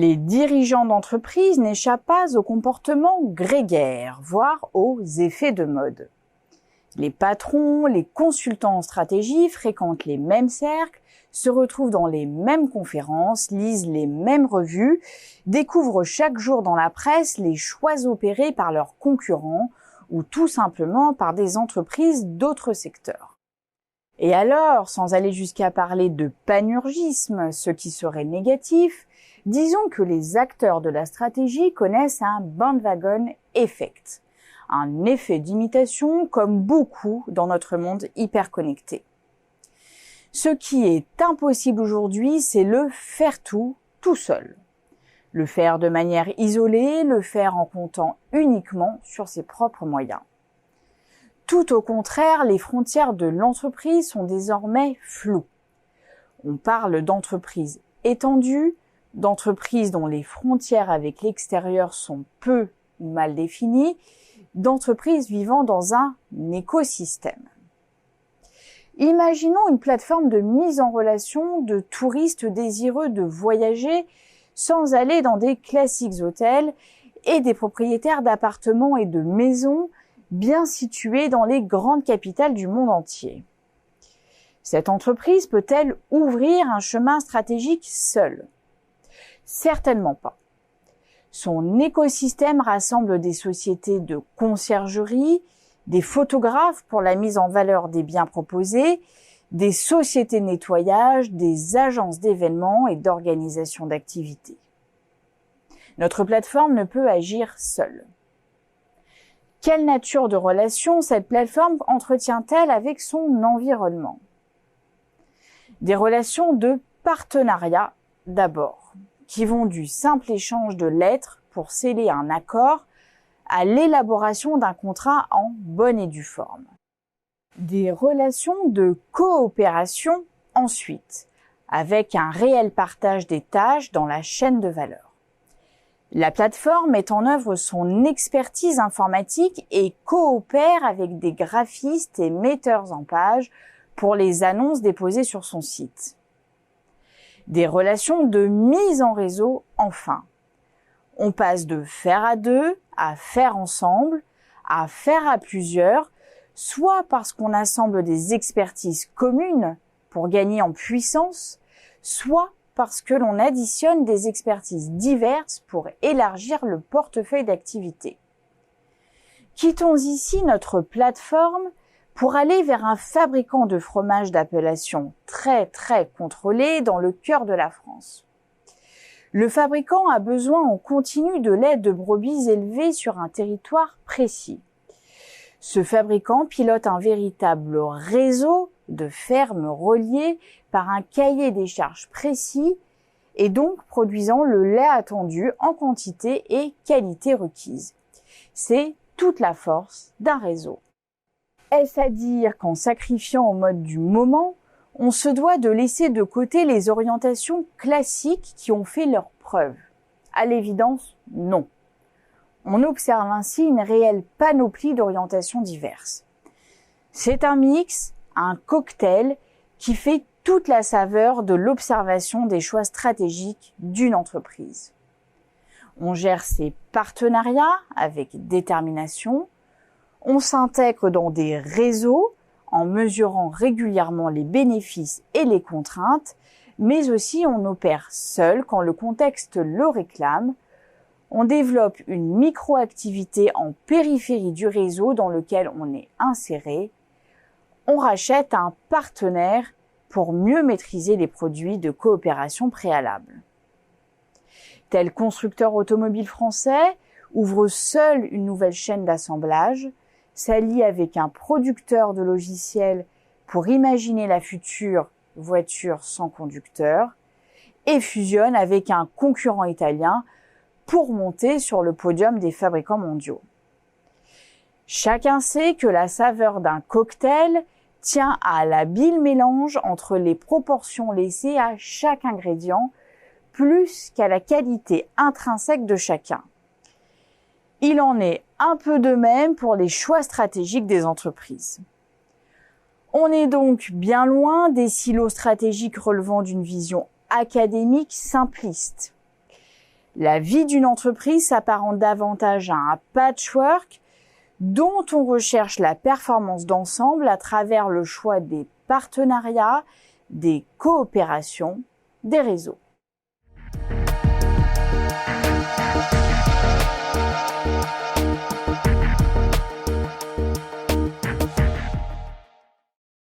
Les dirigeants d'entreprise n'échappent pas aux comportements grégaires, voire aux effets de mode. Les patrons, les consultants en stratégie fréquentent les mêmes cercles, se retrouvent dans les mêmes conférences, lisent les mêmes revues, découvrent chaque jour dans la presse les choix opérés par leurs concurrents ou tout simplement par des entreprises d'autres secteurs. Et alors, sans aller jusqu'à parler de panurgisme, ce qui serait négatif, disons que les acteurs de la stratégie connaissent un bandwagon effect, un effet d'imitation comme beaucoup dans notre monde hyper connecté. Ce qui est impossible aujourd'hui, c'est le faire tout seul. Le faire de manière isolée, le faire en comptant uniquement sur ses propres moyens. Tout au contraire, les frontières de l'entreprise sont désormais floues. On parle d'entreprise étendue, d'entreprises dont les frontières avec l'extérieur sont peu ou mal définies, d'entreprises vivant dans un écosystème. Imaginons une plateforme de mise en relation de touristes désireux de voyager sans aller dans des classiques hôtels et des propriétaires d'appartements et de maisons bien situés dans les grandes capitales du monde entier. Cette entreprise peut-elle ouvrir un chemin stratégique seule ? Certainement pas. Son écosystème rassemble des sociétés de conciergerie, des photographes pour la mise en valeur des biens proposés, des sociétés de nettoyage, des agences d'événements et d'organisation d'activités. Notre plateforme ne peut agir seule. Quelle nature de relation cette plateforme entretient-elle avec son environnement ? Des relations de partenariat d'abord, qui vont du simple échange de lettres pour sceller un accord à l'élaboration d'un contrat en bonne et due forme. Des relations de coopération ensuite, avec un réel partage des tâches dans la chaîne de valeur. La plateforme met en œuvre son expertise informatique et coopère avec des graphistes et metteurs en page pour les annonces déposées sur son site. Des relations de mise en réseau enfin. On passe de faire à deux à faire ensemble, à faire à plusieurs, soit parce qu'on assemble des expertises communes pour gagner en puissance, soit parce que l'on additionne des expertises diverses pour élargir le portefeuille d'activités. Quittons ici notre plateforme pour aller vers un fabricant de fromage d'appellation très contrôlé dans le cœur de la France. Le fabricant a besoin en continu de lait de brebis élevé sur un territoire précis. Ce fabricant pilote un véritable réseau de fermes reliées par un cahier des charges précis et donc produisant le lait attendu en quantité et qualité requise. C'est toute la force d'un réseau. Est-ce à dire qu'en sacrifiant au mode du moment, on se doit de laisser de côté les orientations classiques qui ont fait leurs preuves? À l'évidence, non. On observe ainsi une réelle panoplie d'orientations diverses. C'est un mix, un cocktail qui fait toute la saveur de l'observation des choix stratégiques d'une entreprise. On gère ses partenariats avec détermination, on s'intègre dans des réseaux en mesurant régulièrement les bénéfices et les contraintes, mais aussi on opère seul quand le contexte le réclame. On développe une micro-activité en périphérie du réseau dans lequel on est inséré. On rachète un partenaire pour mieux maîtriser les produits de coopération préalables. Tel constructeur automobile français ouvre seul une nouvelle chaîne d'assemblage, s'allie avec un producteur de logiciels pour imaginer la future voiture sans conducteur et fusionne avec un concurrent italien pour monter sur le podium des fabricants mondiaux. Chacun sait que la saveur d'un cocktail tient à l'habile mélange entre les proportions laissées à chaque ingrédient plus qu'à la qualité intrinsèque de chacun. Il en est un peu de même pour les choix stratégiques des entreprises. On est donc bien loin des silos stratégiques relevant d'une vision académique simpliste. La vie d'une entreprise s'apparente davantage à un patchwork dont on recherche la performance d'ensemble à travers le choix des partenariats, des coopérations, des réseaux.